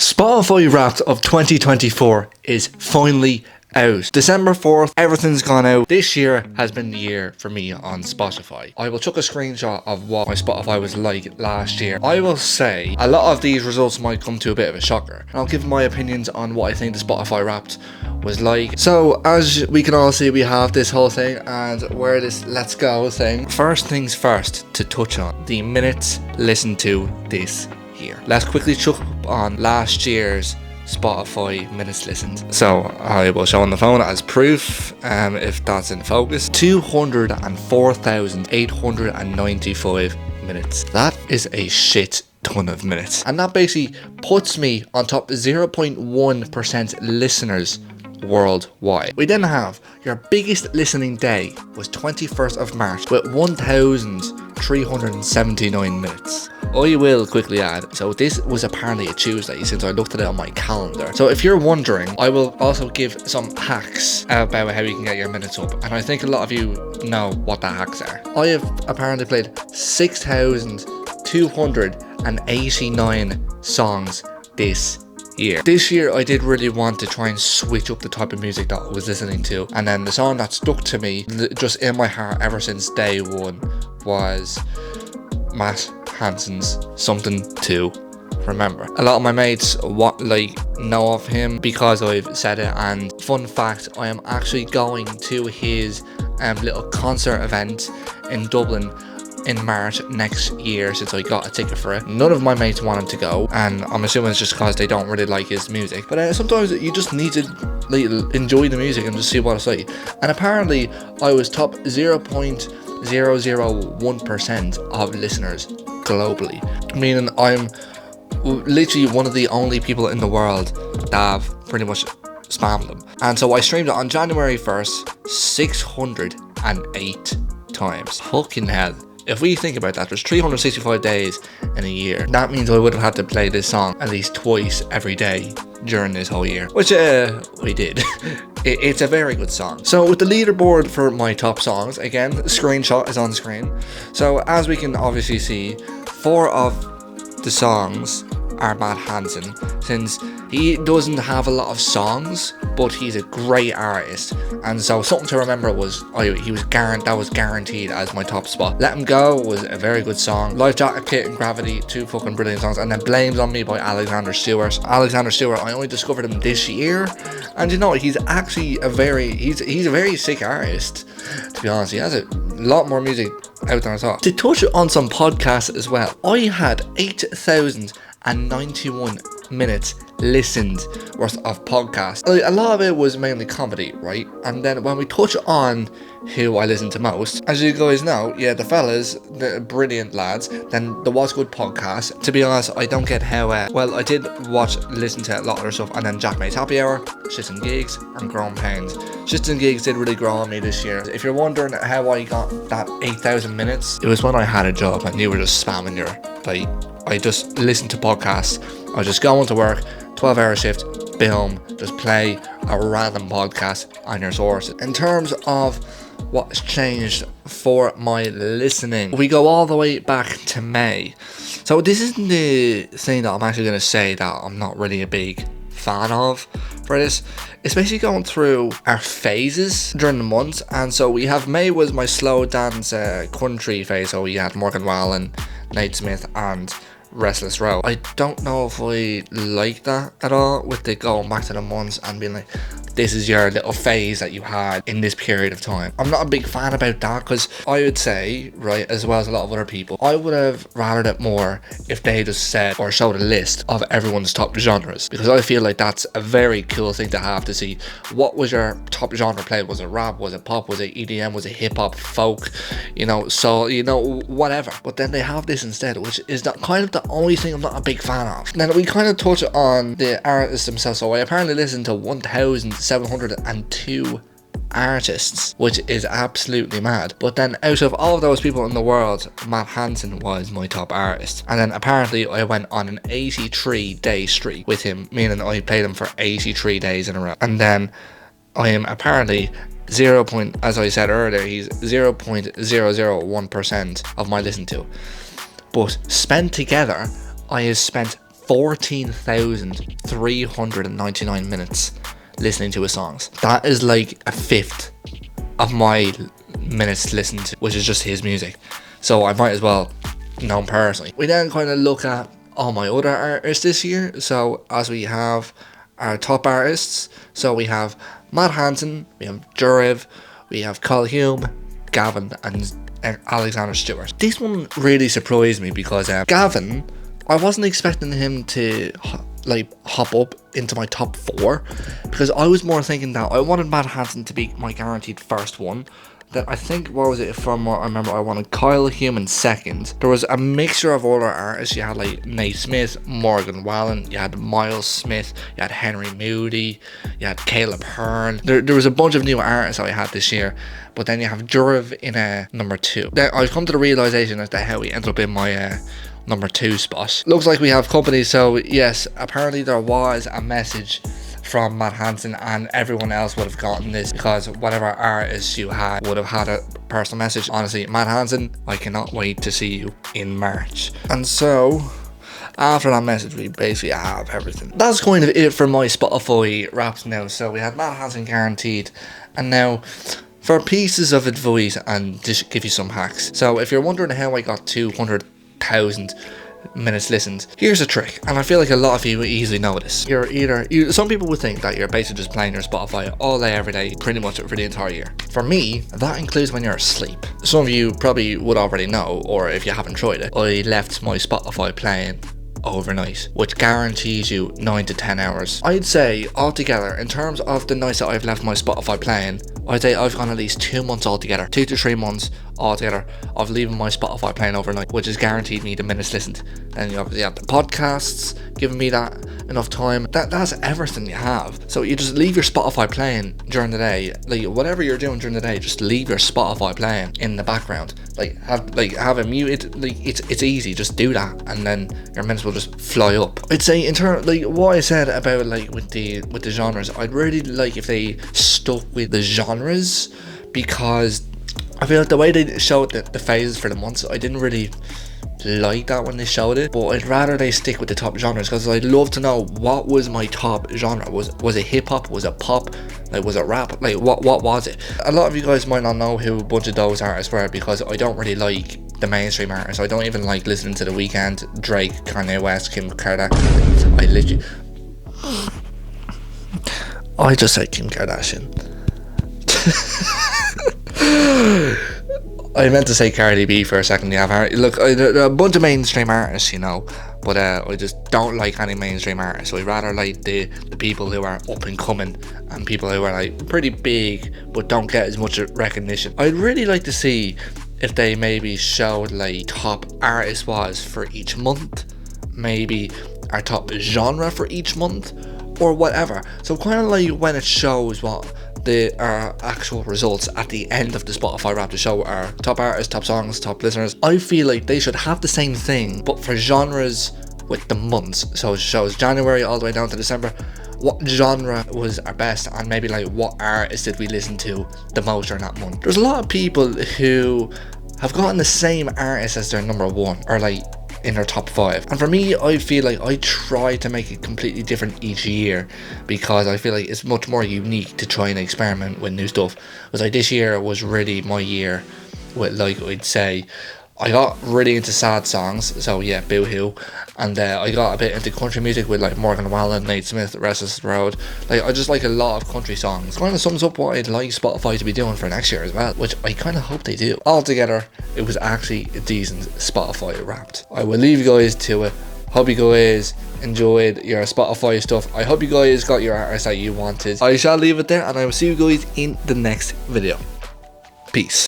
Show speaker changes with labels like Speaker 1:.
Speaker 1: Spotify Wrapped of 2024 is finally out. December 4th, everything's gone out. This year has been the year for me on Spotify. I will chuck a screenshot of what my Spotify was like last year. I will say a lot of these results might come to a bit of a shocker, and I'll give my opinions on what I think the Spotify Wrapped was like. So as we can all see, we have this whole thing and where this let's go thing. First things first, to touch on the minutes listened to this year. Let's quickly chuck up on last year's Spotify minutes listened. So I will show on the phone as proof, if that's in focus. 204,895 minutes. That is a shit ton of minutes, and that basically puts me on top 0.1% listeners worldwide. We then have your biggest listening day was 21st of March with 1,379 minutes. I will quickly add, so this was apparently a Tuesday since I looked at it on my calendar. So if you're wondering, I will also give some hacks about how you can get your minutes up, and I think a lot of you know what the hacks are. I have apparently played 6,289 songs this year. This year I did really want to try and switch up the type of music that I was listening to, and then the song that stuck to me just in my heart ever since day one was Matt Hansen's Something to Remember. A lot of my mates know of him because I've said it, and fun fact, I am actually going to his little concert event in Dublin in March next year, since I got a ticket for it. None of my mates wanted to go, and I'm assuming it's just because they don't really like his music, but sometimes you just need to enjoy the music and just see what it's like. And apparently I was top 0.001% of listeners globally, meaning I'm literally one of the only people in the world that have pretty much spammed them. And so I streamed it on January 1st 608 times. Fucking hell. If we think about that, there's 365 days in a year. That means I would have had to play this song at least twice every day during this whole year, which we did. It's a very good song. So with the leaderboard for my top songs, again, the screenshot is on screen. So as we can obviously see, 4 of the songs are Matt Hansen, since he doesn't have a lot of songs, but he's a great artist. And so Something to Remember was guaranteed as my top spot. Let Him Go was a very good song. Life Jacket and Gravity, 2 fucking brilliant songs. And then Blames on Me by Alexander Stewart. Alexander Stewart, I only discovered him this year, and you know, he's actually he's a very sick artist, to be honest. He has a lot more music out than I thought. To touch on some podcasts as well, I had 8,091 minutes listened worth of podcasts. A lot of it was mainly comedy, right? And then when we touch on who I listen to most, as you guys know, yeah, the fellas, the brilliant lads, then the What's Good podcast. To be honest, I don't get how well, I did listen to a lot of their stuff, and then Jack Mate's Happy Hour, Shits and Gigs, and Growing Pains. Shits and Gigs did really grow on me this year. If you're wondering how I got that 8,000 minutes, it was when I had a job and you were just spamming your I just listened to podcasts. I just go into work, 12-hour shift, boom, just play a random podcast on your sources. In terms of what's changed for my listening, we go all the way back to May. So this isn't the thing that I'm actually going to say that I'm not really a big fan of for this. It's basically going through our phases during the months, and so we have May was my slow dance country phase. So we had Morgan Wallen, Nate Smith, and Restless Row. I don't know if I like that at all, with the going back to the months and being like, this is your little phase that you had in this period of time. I'm not a big fan about that, because I would say, right, as well as a lot of other people, I would have rathered it more if they just said or showed a list of everyone's top genres, because I feel like that's a very cool thing to have, to see what was your top genre played. Was it rap? Was it pop? Was it EDM? Was it hip hop, folk, soul, whatever. But then they have this instead, which is kind of the only thing I'm not a big fan of. Then we kind of touch on the artists themselves. So I apparently listened to 1,702 artists, which is absolutely mad. But then out of all of those people in the world, Matt Hansen was my top artist. And then apparently I went on an 83-day streak with him, meaning I played him for 83 days in a row. And then I am apparently as I said earlier, he's 0.001% of my listen to. But spent together, I have spent 14,399 minutes listening to his songs. That is like a fifth of my minutes listened to, which is just his music. So I might as well know him personally. We then kind of look at all my other artists this year. So as we have our top artists, so we have Matt Hansen, we have Juriv, we have Col Hume, Gavin, and Alexander Stewart. This one really surprised me because Gavin, I wasn't expecting him to like hop up into my top 4, because I was more thinking that I wanted Matt Hansen to be my guaranteed first one. Then I think, what was it, from what I remember, I wanted Kyle Hume second. There was a mixture of other artists. You had like Nate Smith, Morgan Wallen, you had Miles Smith, you had Henry Moody, you had Caleb Hearn. There was a bunch of new artists I had this year. But then you have Juriv in number 2. Then I've come to the realization as to how he ended up in my number 2 spot. Looks like we have company. So yes, apparently there was a message from Matt Hansen, and everyone else would have gotten this, because whatever artist you had would have had a personal message. Honestly, Matt Hansen, I cannot wait to see you in March. And so after that message, we basically have everything. That's kind of it for my Spotify Wrapped now. So we had Matt Hansen guaranteed, and now for pieces of advice and just give you some hacks. So if you're wondering how I got 200,000 minutes listened, here's a trick, and I feel like a lot of you will easily know this. Some people would think that you're basically just playing your Spotify all day every day, pretty much for the entire year. For me, that includes when you're asleep. Some of you probably would already know, or if you haven't tried it, I left my Spotify playing overnight, which guarantees you 9 to 10 hours. I'd say altogether, in terms of the nights that I've left my Spotify playing, I'd say I've gone at least 2 months altogether, 2 to 3 months altogether of leaving my Spotify playing overnight, which has guaranteed me the minutes listened. Then you obviously have the podcasts giving me that enough time. That's everything you have. So you just leave your Spotify playing during the day, like whatever you're doing during the day, just leave your Spotify playing in the background. Have it muted. Like it's easy. Just do that, and then your minutes will just fly up. I'd say in terms like what I said about like with the genres, I'd really like if they stuck with the genres, because I feel like the way they showed the phases for the months, I didn't really like that when they showed it, but I'd rather they stick with the top genres, because I'd love to know what was my top genre. Was it hip hop? Was it pop? Like, was it rap? Like, what was it? A lot of you guys might not know who a bunch of those artists were, because I don't really like the mainstream artists. I don't even like listening to The Weeknd, Drake, Kanye West, Kim Kardashian. I just said Kim Kardashian. I meant to say Cardi B for a second. Yeah, look, there are a bunch of mainstream artists, you know, but I just don't like any mainstream artists. So I'd rather like the people who are up and coming, and people who are like pretty big but don't get as much recognition. I'd really like to see if they maybe showed like top artist was for each month, maybe our top genre for each month, or whatever. So kind of like when it shows what our actual results at the end of the Spotify Wrapped, to show our top artists, top songs, top listeners. I feel like they should have the same thing, but for genres with the months. So it shows January all the way down to December, what genre was our best, and maybe like what artist did we listen to the most during that month. There's a lot of people who have gotten the same artist as their number 1, or like in their top 5, and for me, I feel like I try to make it completely different each year, because I feel like it's much more unique to try and experiment with new stuff. Because like this year was really my year with, like, I'd say I got really into sad songs, so yeah, Boo-Hoo, and I got a bit into country music with like Morgan Wallen, Nate Smith, Restless Road. Like, I just like a lot of country songs. Kind of sums up what I'd like Spotify to be doing for next year as well, which I kind of hope they do. Altogether, it was actually a decent Spotify Wrapped. I will leave you guys to it. Hope you guys enjoyed your Spotify stuff. I hope you guys got your artists that you wanted. I shall leave it there, and I will see you guys in the next video. Peace.